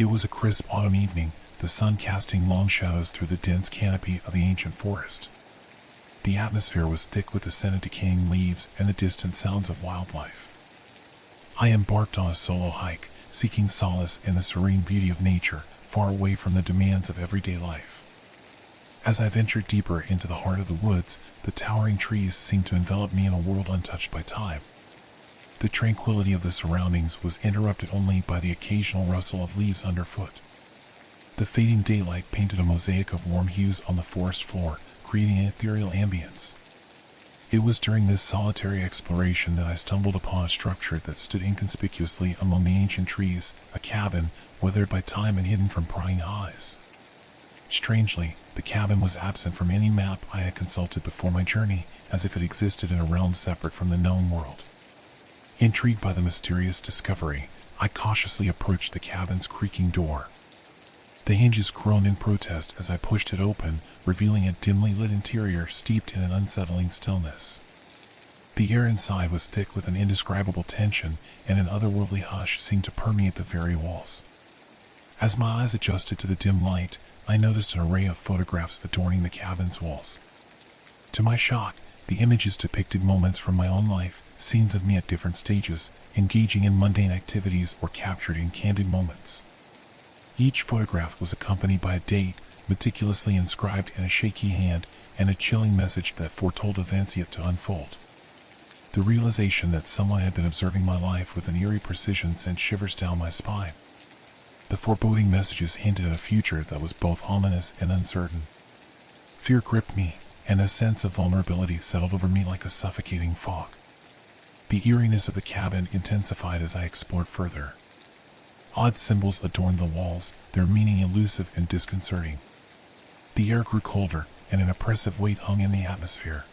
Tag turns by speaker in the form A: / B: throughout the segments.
A: It was a crisp autumn evening, the sun casting long shadows through the dense canopy of the ancient forest. The atmosphere was thick with the scent of decaying leaves and the distant sounds of wildlife. I embarked on a solo hike, seeking solace in the serene beauty of nature, far away from the demands of everyday life. As I ventured deeper into the heart of the woods, the towering trees seemed to envelop me in a world untouched by time. The tranquility of the surroundings was interrupted only by the occasional rustle of leaves underfoot. The fading daylight painted a mosaic of warm hues on the forest floor, creating an ethereal ambience. It was during this solitary exploration that I stumbled upon a structure that stood inconspicuously among the ancient trees, a cabin, weathered by time and hidden from prying eyes. Strangely, the cabin was absent from any map I had consulted before my journey, as if it existed in a realm separate from the known world. Intrigued by the mysterious discovery, I cautiously approached the cabin's creaking door. The hinges groaned in protest as I pushed it open, revealing a dimly lit interior steeped in an unsettling stillness. The air inside was thick with an indescribable tension, and an otherworldly hush seemed to permeate the very walls. As my eyes adjusted to the dim light, I noticed an array of photographs adorning the cabin's walls. To my shock, the images depicted moments from my own life, scenes of me at different stages, engaging in mundane activities or captured in candid moments. Each photograph was accompanied by a date, meticulously inscribed in a shaky hand, and a chilling message that foretold events yet to unfold. The realization that someone had been observing my life with an eerie precision sent shivers down my spine. The foreboding messages hinted at a future that was both ominous and uncertain. Fear gripped me, and a sense of vulnerability settled over me like a suffocating fog. The eeriness of the cabin intensified as I explored further. Odd symbols adorned the walls, their meaning elusive and disconcerting. The air grew colder, and an oppressive weight hung in the atmosphere.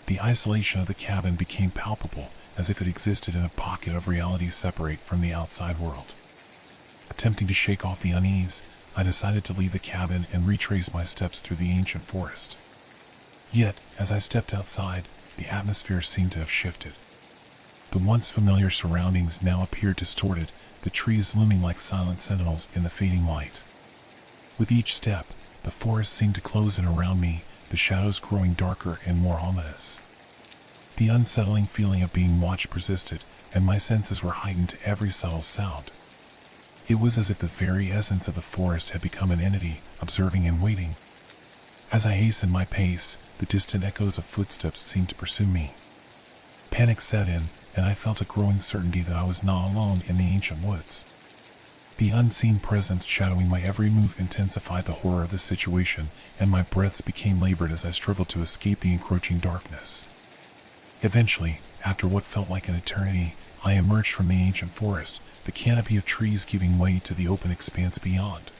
A: The isolation of the cabin became palpable, as if it existed in a pocket of reality separate from the outside world. Attempting to shake off the unease, I decided to leave the cabin and retrace my steps through the ancient forest. Yet, as I stepped outside, the atmosphere seemed to have shifted. The once familiar surroundings now appeared distorted, the trees looming like silent sentinels in the fading light. With each step, the forest seemed to close in around me, the shadows growing darker and more ominous. The unsettling feeling of being watched persisted, and my senses were heightened to every subtle sound. It was as if the very essence of the forest had become an entity, observing and waiting. As I hastened my pace, the distant echoes of footsteps seemed to pursue me. Panic set in, and I felt a growing certainty that I was not alone in the ancient woods. The unseen presence shadowing my every move intensified the horror of the situation, and my breaths became labored as I struggled to escape the encroaching darkness. Eventually, after what felt like an eternity, I emerged from the ancient forest, the canopy of trees giving way to the open expanse beyond.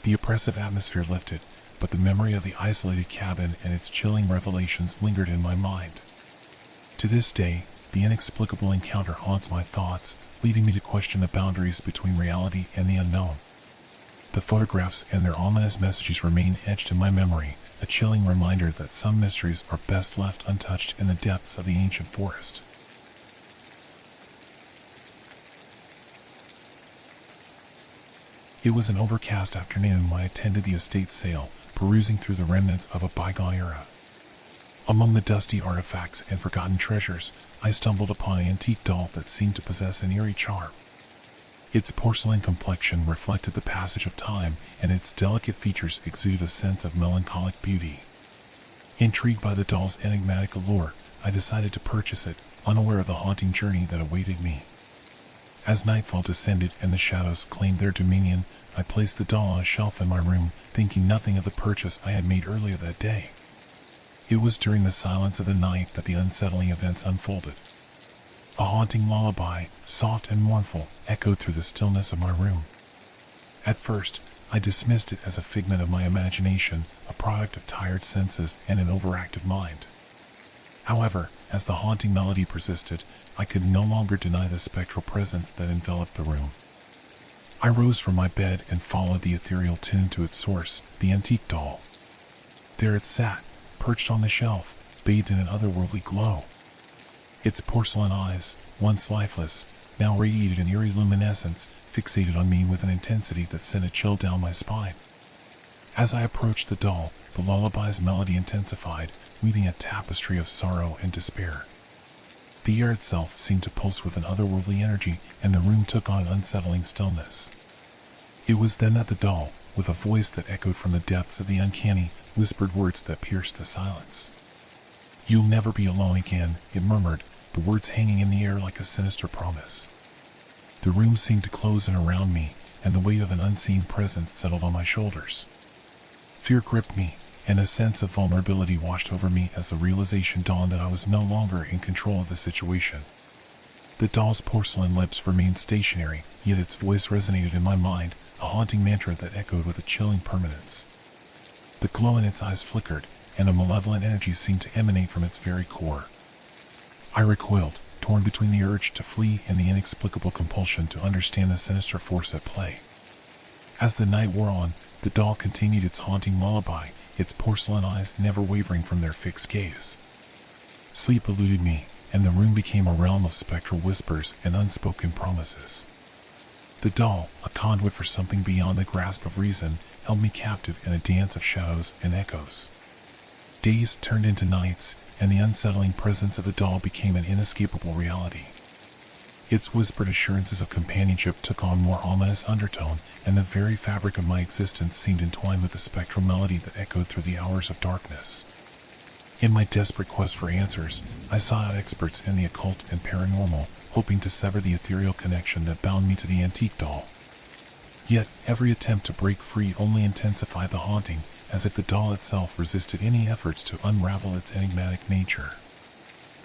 A: The oppressive atmosphere lifted, but the memory of the isolated cabin and its chilling revelations lingered in my mind. To this day, the inexplicable encounter haunts my thoughts, leading me to question the boundaries between reality and the unknown. The photographs and their ominous messages remain etched in my memory, a chilling reminder that some mysteries are best left untouched in the depths of the ancient forest. It was an overcast afternoon when I attended the estate sale, perusing through the remnants of a bygone era. Among the dusty artifacts and forgotten treasures, I stumbled upon an antique doll that seemed to possess an eerie charm. Its porcelain complexion reflected the passage of time, and its delicate features exuded a sense of melancholic beauty. Intrigued by the doll's enigmatic allure, I decided to purchase it, unaware of the haunting journey that awaited me. As nightfall descended and the shadows claimed their dominion, I placed the doll on a shelf in my room, thinking nothing of the purchase I had made earlier that day. It was during the silence of the night that the unsettling events unfolded. A haunting lullaby, soft and mournful, echoed through the stillness of my room. At first, I dismissed it as a figment of my imagination, a product of tired senses and an overactive mind. However, as the haunting melody persisted, I could no longer deny the spectral presence that enveloped the room. I rose from my bed and followed the ethereal tune to its source, the antique doll. There it sat, perched on the shelf, bathed in an otherworldly glow. Its porcelain eyes, once lifeless, now radiated an eerie luminescence, fixated on me with an intensity that sent a chill down my spine. As I approached the doll, the lullaby's melody intensified, weaving a tapestry of sorrow and despair. The air itself seemed to pulse with an otherworldly energy, and the room took on an unsettling stillness. It was then that the doll, with a voice that echoed from the depths of the uncanny, whispered words that pierced the silence. "You'll never be alone again," it murmured, the words hanging in the air like a sinister promise. The room seemed to close in around me, and the weight of an unseen presence settled on my shoulders. Fear gripped me, and a sense of vulnerability washed over me as the realization dawned that I was no longer in control of the situation. The doll's porcelain lips remained stationary, yet its voice resonated in my mind, a haunting mantra that echoed with a chilling permanence. The glow in its eyes flickered, and a malevolent energy seemed to emanate from its very core. I recoiled, torn between the urge to flee and the inexplicable compulsion to understand the sinister force at play. As the night wore on, the doll continued its haunting lullaby, its porcelain eyes never wavering from their fixed gaze. Sleep eluded me, and the room became a realm of spectral whispers and unspoken promises. The doll, a conduit for something beyond the grasp of reason, held me captive in a dance of shadows and echoes. Days turned into nights, and the unsettling presence of the doll became an inescapable reality. Its whispered assurances of companionship took on more ominous undertone, and the very fabric of my existence seemed entwined with the spectral melody that echoed through the hours of darkness. In my desperate quest for answers, I sought out experts in the occult and paranormal, hoping to sever the ethereal connection that bound me to the antique doll. Yet, every attempt to break free only intensified the haunting, as if the doll itself resisted any efforts to unravel its enigmatic nature.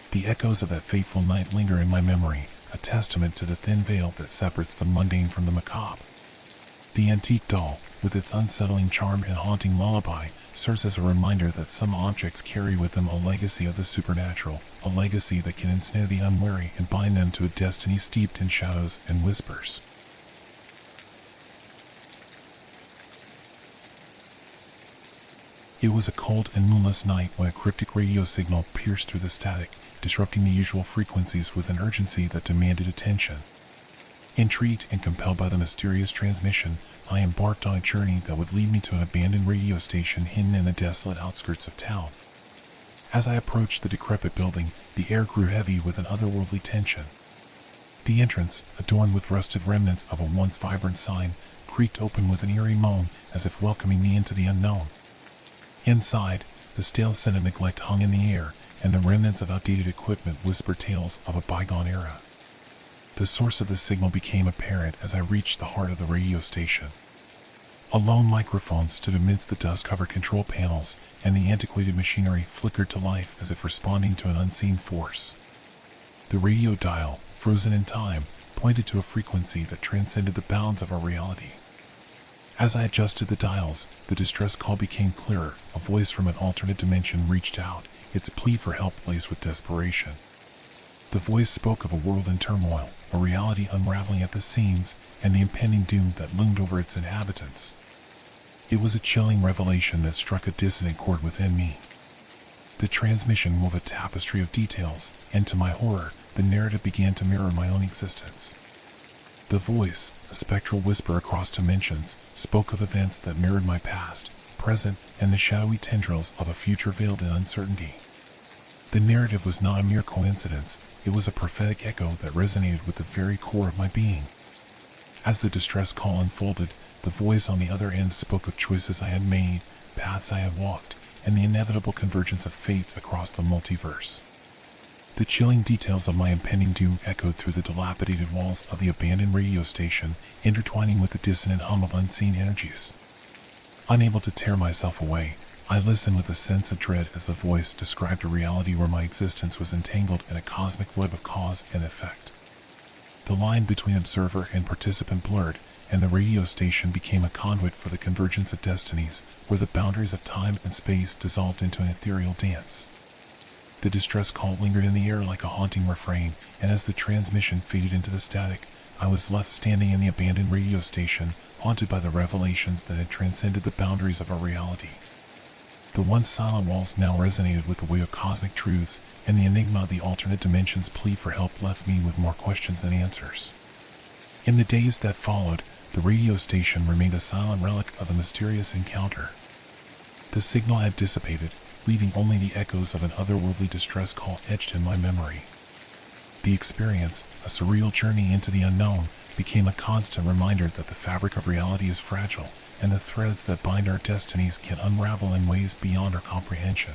A: The echoes of that fateful night linger in my memory, a testament to the thin veil that separates the mundane from the macabre. The antique doll, with its unsettling charm and haunting lullaby, serves as a reminder that some objects carry with them a legacy of the supernatural, a legacy that can ensnare the unwary and bind them to a destiny steeped in shadows and whispers. It was a cold and moonless night when a cryptic radio signal pierced through the static, disrupting the usual frequencies with an urgency that demanded attention. Intrigued and compelled by the mysterious transmission, I embarked on a journey that would lead me to an abandoned radio station hidden in the desolate outskirts of town. As I approached the decrepit building, the air grew heavy with an otherworldly tension. The entrance, adorned with rusted remnants of a once vibrant sign, creaked open with an eerie moan, as if welcoming me into the unknown. Inside, the stale scent of neglect hung in the air, and the remnants of outdated equipment whispered tales of a bygone era. The source of the signal became apparent as I reached the heart of the radio station. A lone microphone stood amidst the dust-covered control panels, and the antiquated machinery flickered to life as if responding to an unseen force. The radio dial, frozen in time, pointed to a frequency that transcended the bounds of our reality. As I adjusted the dials, the distress call became clearer. A voice from an alternate dimension reached out, its plea for help laced with desperation. The voice spoke of a world in turmoil, a reality unraveling at the seams, and the impending doom that loomed over its inhabitants. It was a chilling revelation that struck a dissonant chord within me. The transmission wove a tapestry of details, and to my horror, the narrative began to mirror my own existence. The voice, a spectral whisper across dimensions, spoke of events that mirrored my past, present, and the shadowy tendrils of a future veiled in uncertainty. The narrative was not a mere coincidence, it was a prophetic echo that resonated with the very core of my being. As the distress call unfolded, the voice on the other end spoke of choices I had made, paths I had walked, and the inevitable convergence of fates across the multiverse. The chilling details of my impending doom echoed through the dilapidated walls of the abandoned radio station, intertwining with the dissonant hum of unseen energies. Unable to tear myself away, I listened with a sense of dread as the voice described a reality where my existence was entangled in a cosmic web of cause and effect. The line between observer and participant blurred, and the radio station became a conduit for the convergence of destinies, where the boundaries of time and space dissolved into an ethereal dance. The distress call lingered in the air like a haunting refrain, and as the transmission faded into the static, I was left standing in the abandoned radio station, haunted by the revelations that had transcended the boundaries of our reality. The once silent walls now resonated with the weight of cosmic truths, and the enigma of the alternate dimensions' plea for help left me with more questions than answers. In the days that followed, the radio station remained a silent relic of the mysterious encounter. The signal had dissipated, leaving only the echoes of an otherworldly distress call etched in my memory. The experience, a surreal journey into the unknown, became a constant reminder that the fabric of reality is fragile, and the threads that bind our destinies can unravel in ways beyond our comprehension.